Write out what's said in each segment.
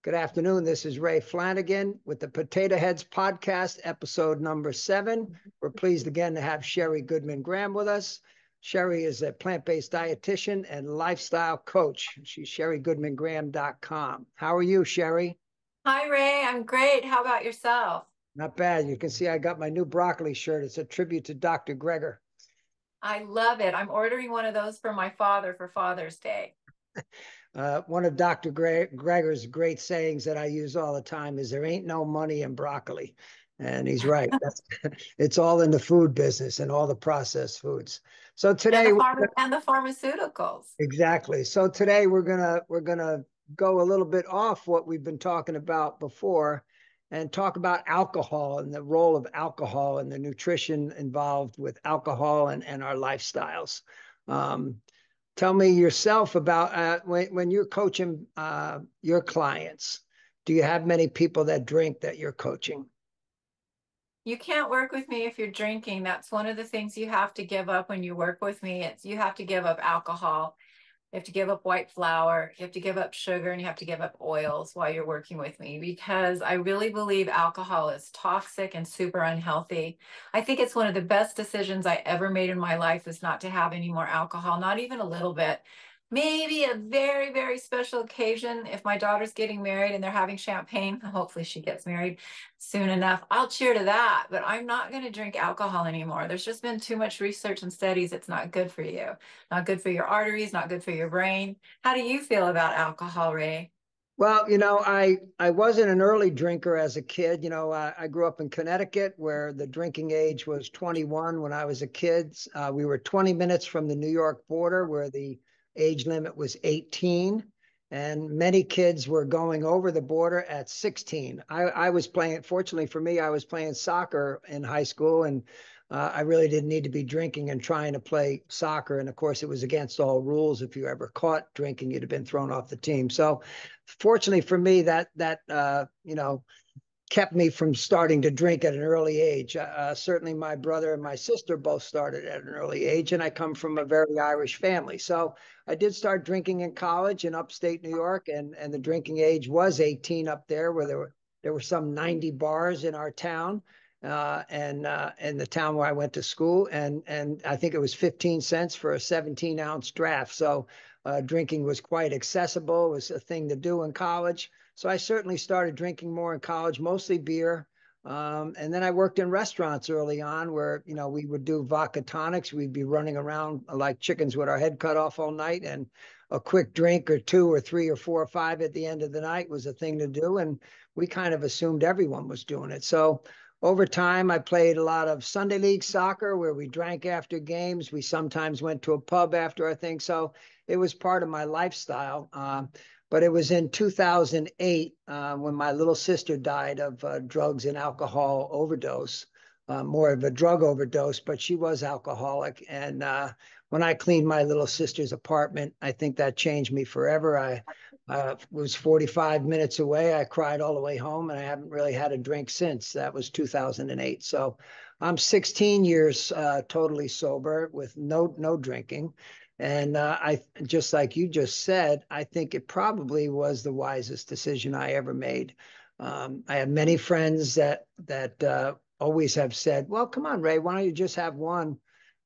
Good afternoon. This is Ray Flanagan with the Potato Heads Podcast, episode number 7. We're pleased again to have Sheri Goodman Graham with us. Sheri is a plant-based dietitian and lifestyle coach. She's SheriGoodmanGraham.com. How are you, Sheri? Hi, Ray. I'm great. How about yourself? Not bad. You can see I got my new broccoli shirt. It's a tribute to Dr. Greger. I love it. I'm ordering one of those for my father for Father's Day. One of Dr. Greger's great sayings that I use all the time is there ain't no money in broccoli. And he's right. It's all in the food business and all the processed foods. So And today, the pharmaceuticals. exactly. So today we're gonna go a little bit off what we've been talking about before and talk about alcohol and the role of alcohol and the nutrition involved with alcohol and our lifestyles. Um, Tell me yourself about when you're coaching your clients. Do you have many people that drink that you're coaching? You can't work with me if you're drinking. That's one of the things you have to give up when you work with me. It's you have to give up alcohol. You have to give up white flour, you have to give up sugar, and you have to give up oils while you're working with me because I really believe alcohol is toxic and super unhealthy. I think it's one of the best decisions I ever made in my life is not to have any more alcohol, not even a little bit. Maybe a very, very special occasion if my daughter's getting married and they're having champagne. Hopefully she gets married soon enough. I'll cheer to that, but I'm not going to drink alcohol anymore. There's just been too much research and studies. It's not good for you, not good for your arteries, not good for your brain. How do you feel about alcohol, Ray? Well, I wasn't an early drinker as a kid. I grew up in Connecticut where the drinking age was 21 when I was a kid. We were 20 minutes from the New York border where the age limit was 18. And many kids were going over the border at 16. I was playing, fortunately for me, I was playing soccer in high school and I really didn't need to be drinking and trying to play soccer. And of course, it was against all rules. If you ever caught drinking, you'd have been thrown off the team. So fortunately for me, that kept me from starting to drink at an early age. Certainly, my brother and my sister both started at an early age, and I come from a very Irish family. So I did start drinking in college in upstate New York, and the drinking age was 18 up there, where there were some 90 bars in our town. And the town where I went to school, and I think it was 15 cents for a 17-ounce draft. So drinking was quite accessible. It was a thing to do in college. So I certainly started drinking more in college, mostly beer. And then I worked in restaurants early on where, we would do vodka tonics. We'd be running around like chickens with our head cut off all night. And a quick drink or two or three or four or five at the end of the night was a thing to do. And we kind of assumed everyone was doing it. So over time, I played a lot of Sunday league soccer where we drank after games. We sometimes went to a pub after our thing. So it was part of my lifestyle. But it was in 2008 when my little sister died of drugs and alcohol overdose, more of a drug overdose, but she was alcoholic. And when I cleaned my little sister's apartment, I think that changed me forever. I was 45 minutes away. I cried all the way home, and I haven't really had a drink since. That was 2008. So I'm 16 years totally sober with no drinking. And I just like you just said, I think it probably was the wisest decision I ever made. I have many friends that always have said, "Well, come on, Ray, why don't you just have one?"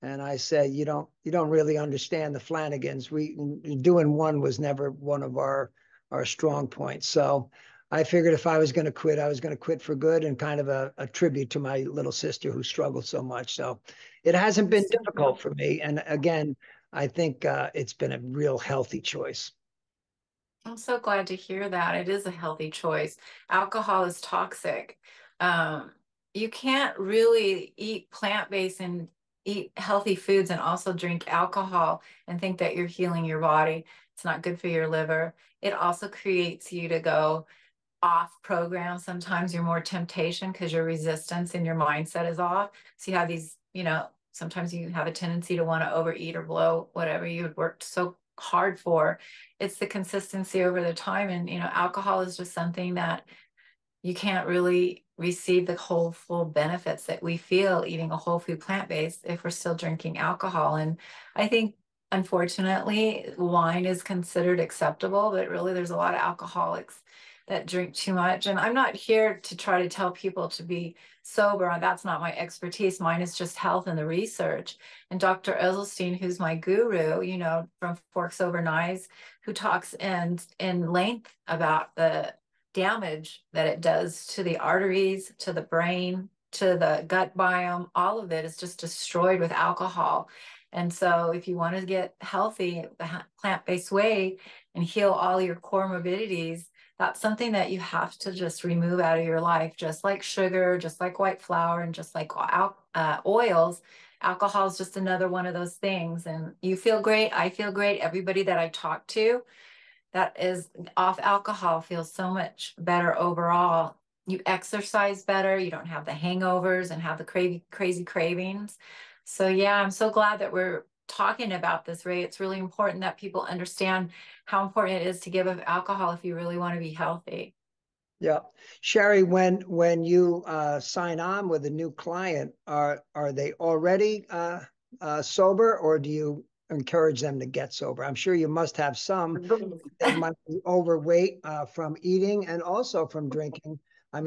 And I said, "You don't really understand the Flanagans. We doing one was never one of our strong points." So I figured if I was going to quit, I was going to quit for good and kind of a tribute to my little sister who struggled so much. So it hasn't been difficult for me. And again, I think it's been a real healthy choice. I'm so glad to hear that. It is a healthy choice. Alcohol is toxic. Um, you can't really eat plant-based and eat healthy foods and also drink alcohol and think that you're healing your body. It's not good for your liver. It also creates you to go off program. Sometimes you're more temptation because your resistance and your mindset is off. So you have these, sometimes you have a tendency to want to overeat or blow whatever you had worked so hard for. It's the consistency over the time. And, alcohol is just something that you can't really receive the whole full benefits that we feel eating a whole food plant-based if we're still drinking alcohol. And I think unfortunately wine is considered acceptable, but really there's a lot of alcoholics that drink too much. And I'm not here to try to tell people to be sober. That's not my expertise. Mine is just health and the research. And Dr. Eselstein, who's my guru, you know, from Forks Over Knives, who talks in length about the damage that it does to the arteries, to the brain, to the gut biome. All of it is just destroyed with alcohol. And so if you want to get healthy the plant-based way and heal all your core morbidities, that's something that you have to just remove out of your life, just like sugar, just like white flour, and just like oils. Alcohol is just another one of those things. And you feel great. I feel great. Everybody that I talk to that is off alcohol feels so much better overall. You exercise better. You don't have the hangovers and have the crazy cravings. So yeah, I'm so glad that we're talking about this, Ray. It's really important that people understand how important it is to give up alcohol if you really want to be healthy. Yeah. Sheri, when you sign on with a new client, are they already sober, or do you encourage them to get sober? I'm sure you must have some. They might be overweight from eating and also from drinking. I mean,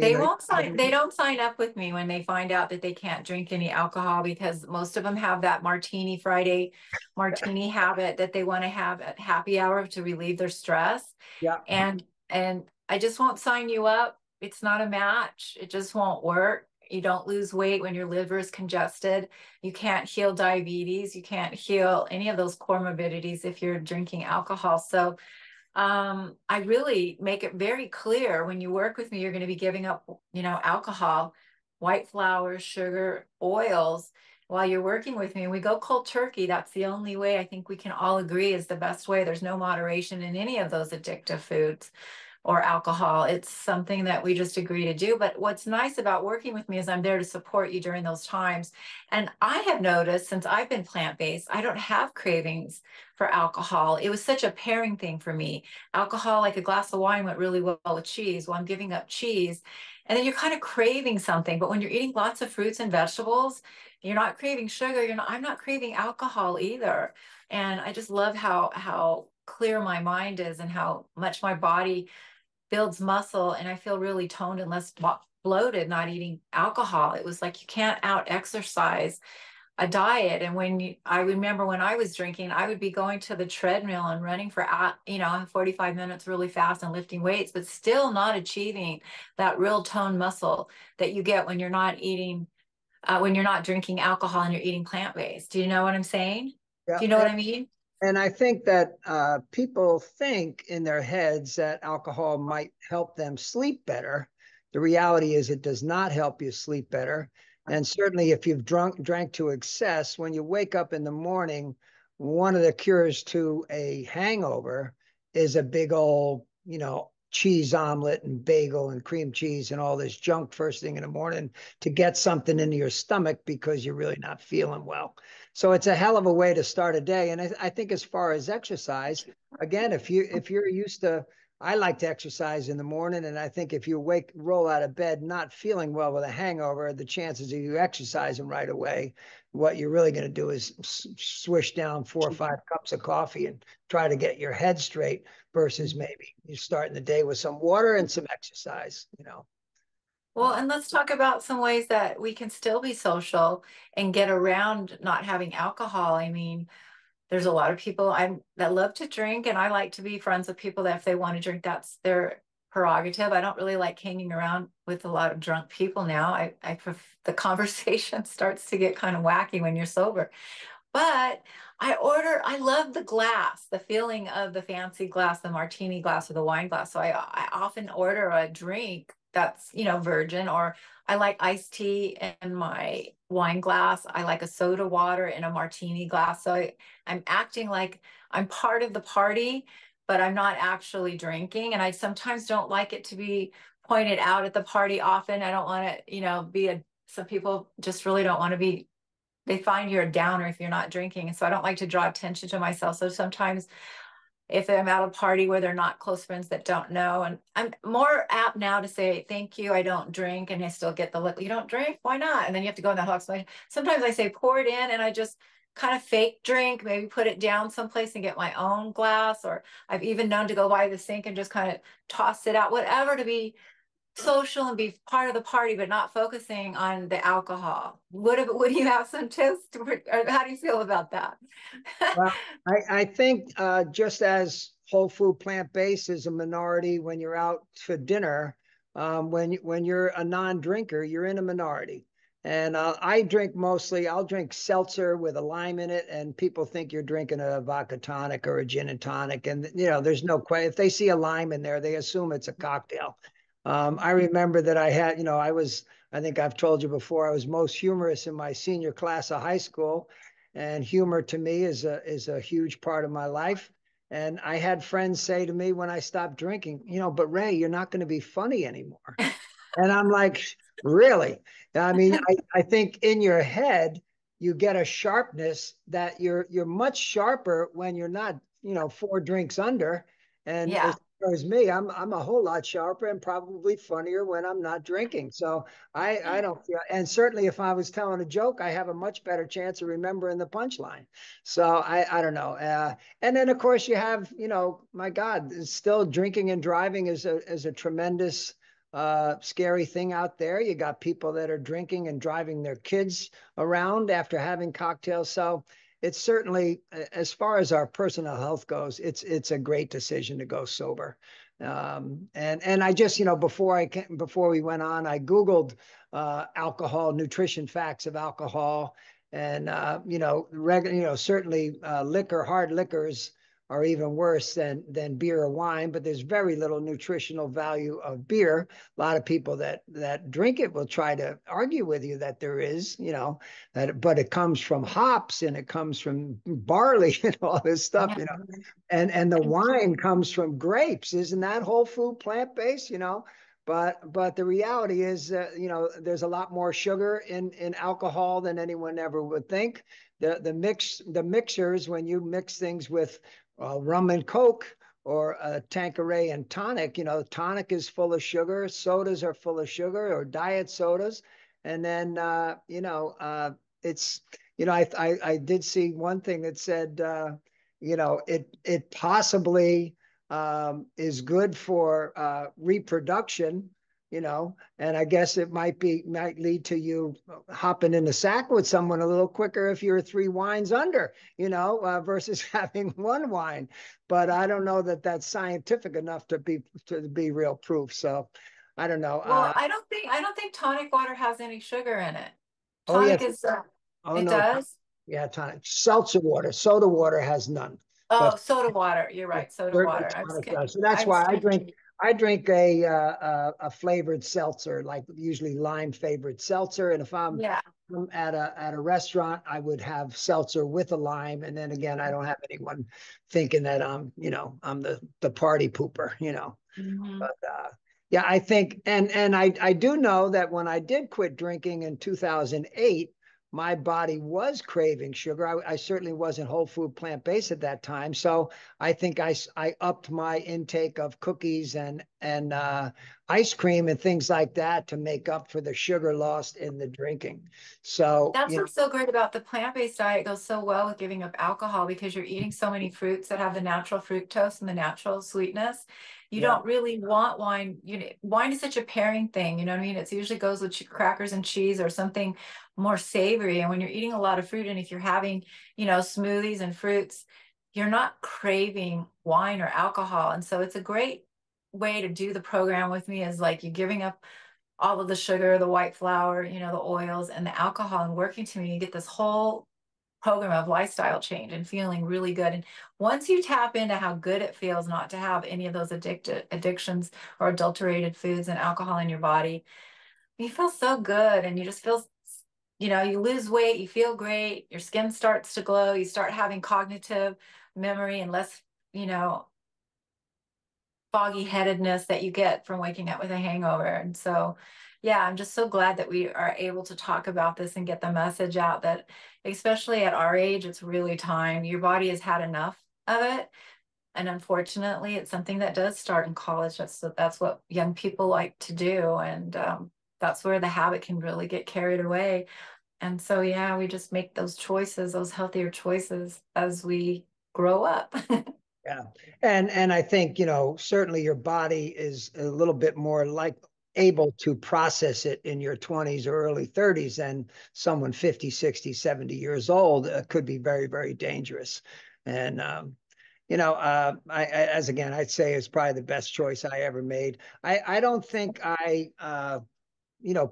They don't sign up with me when they find out that they can't drink any alcohol, because most of them have that martini Friday martini habit that they want to have at happy hour to relieve their stress. yeah, And I just won't sign you up. It's not a match. It just won't work. You don't lose weight when your liver is congested. You can't heal diabetes. You can't heal any of those comorbidities if you're drinking alcohol. So I really make it very clear when you work with me, you're going to be giving up, you know, alcohol, white flour, sugar, oils while you're working with me. And we go cold turkey. That's the only way I think we can all agree is the best way. There's no moderation in any of those addictive foods or alcohol. It's something that we just agree to do. But what's nice about working with me is I'm there to support you during those times. And I have noticed since I've been plant-based, I don't have cravings for alcohol. It was such a pairing thing for me. Alcohol, like a glass of wine, went really well with cheese. Well, I'm giving up cheese. And then you're kind of craving something. But when you're eating lots of fruits and vegetables, you're not craving sugar. I'm not craving alcohol either. And I just love how clear my mind is and how much my body builds muscle, and I feel really toned and less bloated not eating alcohol. It was like you can't out exercise a diet. And I remember when I was drinking, I would be going to the treadmill and running for 45 minutes really fast and lifting weights, but still not achieving that real toned muscle that you get when you're not eating when you're not drinking alcohol and you're eating plant-based. Do you know what I'm saying? yeah. Do you know what I mean? And I think that people think in their heads that alcohol might help them sleep better. The reality is it does not help you sleep better. And certainly if you've drank to excess, when you wake up in the morning, one of the cures to a hangover is a big old, cheese omelet and bagel and cream cheese and all this junk first thing in the morning to get something into your stomach because you're really not feeling well. So it's a hell of a way to start a day. And I think as far as exercise, again, if you're used to, I like to exercise in the morning, and I think if you roll out of bed not feeling well with a hangover, the chances of you exercising right away, what you're really going to do is swish down 4 or 5 cups of coffee and try to get your head straight versus maybe you starting the day with some water and some exercise. Well, and let's talk about some ways that we can still be social and get around not having alcohol. I mean, there's a lot of people that love to drink, and I like to be friends with people that if they want to drink, that's their prerogative. I don't really like hanging around with a lot of drunk people now. The conversation starts to get kind of wacky when you're sober. But I love the glass, the feeling of the fancy glass, the martini glass or the wine glass. So I often order a drink that's, virgin, or I like iced tea in my wine glass. I like a soda water in a martini glass. So I'm acting like I'm part of the party, but I'm not actually drinking. And I sometimes don't like it to be pointed out at the party often. I don't want to, some people just really don't want to be, they find you're a downer if you're not drinking. And so I don't like to draw attention to myself. So sometimes if I'm at a party where they're not close friends that don't know, and I'm more apt now to say, thank you, I don't drink, and I still get the look, you don't drink? Why not? And then you have to go in that whole explanation. Sometimes I say, pour it in, and I just kind of fake drink, maybe put it down someplace and get my own glass, or I've even known to go by the sink and just kind of toss it out, whatever, to be social and be part of the party, but not focusing on the alcohol. Would you have some tips, or how do you feel about that? Well, I think just as whole food plant-based is a minority when you're out for dinner, when you're a non-drinker, you're in a minority. And I drink mostly, I'll drink seltzer with a lime in it, and people think you're drinking a vodka tonic or a gin and tonic. And, there's no question. If they see a lime in there, they assume it's a cocktail. I remember that I had, I think I've told you before, I was most humorous in my senior class of high school. And humor to me is a huge part of my life. And I had friends say to me when I stopped drinking, but Ray, you're not going to be funny anymore. And I'm like, really? I mean, I think in your head, you get a sharpness that you're much sharper when you're not, four drinks under. And as Yeah. far as me, I'm a whole lot sharper and probably funnier when I'm not drinking. So I don't feel, and certainly if I was telling a joke, I have a much better chance of remembering the punchline. So I don't know. And then of course you have, my God, still drinking and driving is a tremendous scary thing out there. You got people that are drinking and driving their kids around after having cocktails. So it's certainly, as far as our personal health goes, it's a great decision to go sober. And I just, before we went on, I Googled alcohol, nutrition facts of alcohol, and certainly liquor, hard liquors are even worse than beer or wine, but there's very little nutritional value of beer. A lot of people that drink it will try to argue with you that there is, but it comes from hops and it comes from barley and all this stuff, and the wine comes from grapes. Isn't that whole food plant based? But the reality is, there's a lot more sugar in alcohol than anyone ever would think. The mixers, when you mix things with rum and Coke or Tanqueray and tonic, tonic is full of sugar, sodas are full of sugar, or diet sodas. And then, it's, I did see one thing that said, it possibly is good for reproduction, and I guess it might lead to you hopping in the sack with someone a little quicker if you're three wines under, versus having one wine. But I don't know that that's scientific enough to be real proof. So I don't know. Well, I don't think tonic water has any sugar in it. Oh Tonic yes. is Oh it no. does. Yeah, tonic. Seltzer water, soda water has none. But Oh, soda water. You're yeah, right. Soda certainly water. tonic does. So that's I was why I drink. confused. I drink a flavored seltzer, like usually lime flavored seltzer. And if Yeah. I'm at a restaurant, I would have seltzer with a lime. And then again, I don't have anyone thinking that I'm the party pooper. Hmm. But yeah, I think, and I do know that when I did quit drinking in 2008, my body was craving sugar. I certainly wasn't whole food plant based at that time, so I think I upped my intake of cookies and ice cream and things like that to make up for the sugar lost in the drinking. So That's what's so great about the plant-based diet. It goes so well with giving up alcohol because you're eating so many fruits that have the natural fructose and the natural sweetness. You yeah, don't really want wine. Wine is such a pairing thing. You know what I mean? It usually goes with crackers and cheese or something more savory. And when you're eating a lot of fruit, and if you're having, smoothies and fruits, you're not craving wine or alcohol. And so it's a great way to do the program with me, is like you're giving up all of the sugar, the white flour, the oils and the alcohol, and working to me, you get this whole program of lifestyle change and feeling really good. And once you tap into how good it feels not to have any of those addictions or adulterated foods and alcohol in your body, you feel so good, and you just feel, you lose weight, you feel great, your skin starts to glow, you start having cognitive memory and less, you know, foggy headedness that you get from waking up with a hangover. And so, yeah, I'm just so glad that we are able to talk about this and get the message out that, especially at our age, it's really time. Your body has had enough of it. And unfortunately, it's something that does start in college. That's what young people like to do. And that's where the habit can really get carried away. And so, yeah, we just make those choices, those healthier choices as we grow up. Yeah. And I think, certainly your body is a little bit more like able to process it in your 20s or early 30s than someone 50, 60, 70 years old could be very, very dangerous. And as again, I'd say it's probably the best choice I ever made. I don't think I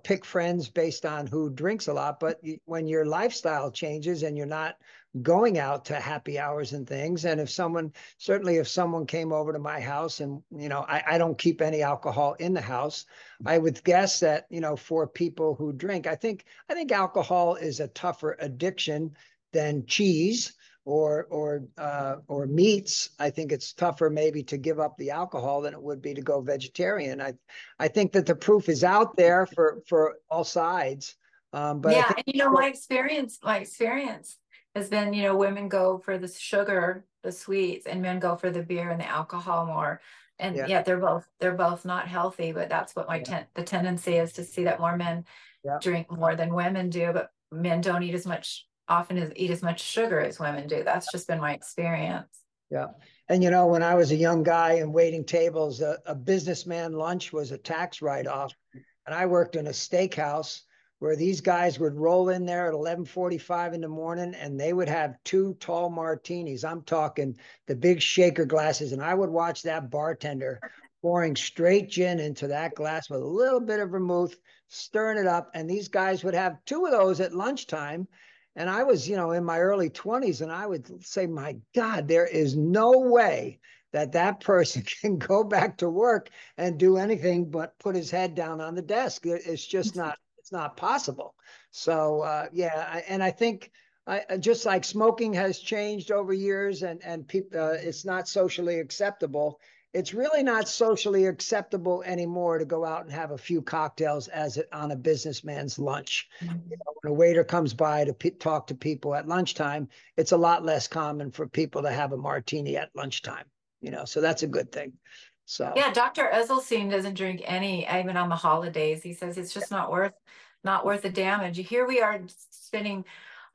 pick friends based on who drinks a lot. But when your lifestyle changes and you're not going out to happy hours and things, and certainly if someone came over to my house and, I don't keep any alcohol in the house, I would guess that, for people who drink, I think alcohol is a tougher addiction than cheese or meats. I think it's tougher maybe to give up the alcohol than it would be to go vegetarian. I think that the proof is out there for all sides. But I Yeah, think and my experience has been, women go for the sugar, the sweets, and men go for the beer and the alcohol more. And yeah, yet they're both not healthy, but that's what yeah, the tendency is to see that more men yeah, drink more than women do, but men don't eat as much sugar as women do. That's just been my experience. yeah. And when I was a young guy and waiting tables, a businessman lunch was a tax write-off. And I worked in a steakhouse where these guys would roll in there at 11:45 in the morning and they would have two tall martinis. I'm talking the big shaker glasses. And I would watch that bartender pouring straight gin into that glass with a little bit of vermouth, stirring it up. And these guys would have two of those at lunchtime. And I was, in my early 20s, and I would say, my God, there is no way that person can go back to work and do anything but put his head down on the desk. It's not possible. So yeah, and I think just like smoking has changed over years, and people, it's not socially acceptable. It's really not socially acceptable anymore to go out and have a few cocktails on a businessman's lunch. When a waiter comes by to talk to people at lunchtime, it's a lot less common for people to have a martini at lunchtime. So that's a good thing. So Yeah, Dr. Esselstyn doesn't drink any, even on the holidays. He says it's just not worth the damage. Here we are spending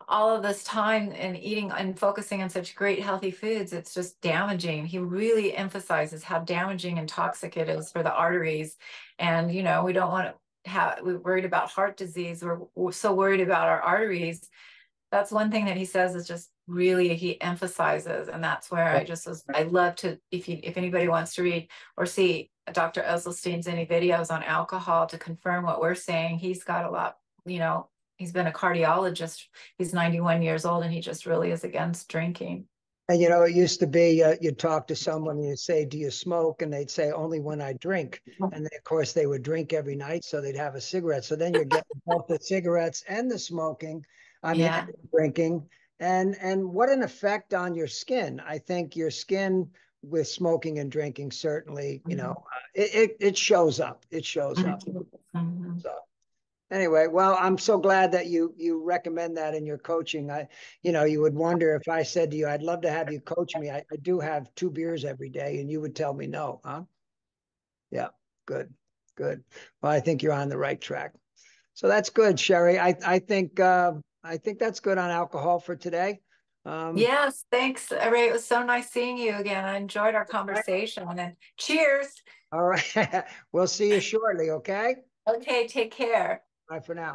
all of this time and eating and focusing on such great healthy foods. It's just damaging. He really emphasizes how damaging and toxic it is for the arteries. And, we don't want to we're worried about heart disease. We're so worried about our arteries. That's one thing that he says is just really he emphasizes, and that's where I love to, if anybody wants to read or see Dr. Esselstyn's any videos on alcohol to confirm what we're saying. He's got a lot, he's been a cardiologist. He's 91 years old, and he just really is against drinking. And it used to be you'd talk to someone and you'd say, "Do you smoke?" And they'd say, "Only when I drink." And then, of course, they would drink every night, so they'd have a cigarette. So then you're getting both the cigarettes and the smoking. I mean, and Yeah. the drinking. And what an effect on your skin. I think your skin with smoking and drinking certainly, it shows up. It shows up. Mhm. So anyway, well, I'm so glad that you recommend that in your coaching. You would wonder if I said to you, "I'd love to have you coach me." I do have 2 beers every day, and you would tell me no, huh? Yeah, good, good. Well, I think you're on the right track. So that's good, Sheri. I think that's good on alcohol for today. Um, Yes, thanks, Ray. It was so nice seeing you again. I enjoyed our all right, conversation. And cheers. all right. We'll see you shortly. Okay. Okay, take care. Bye for now.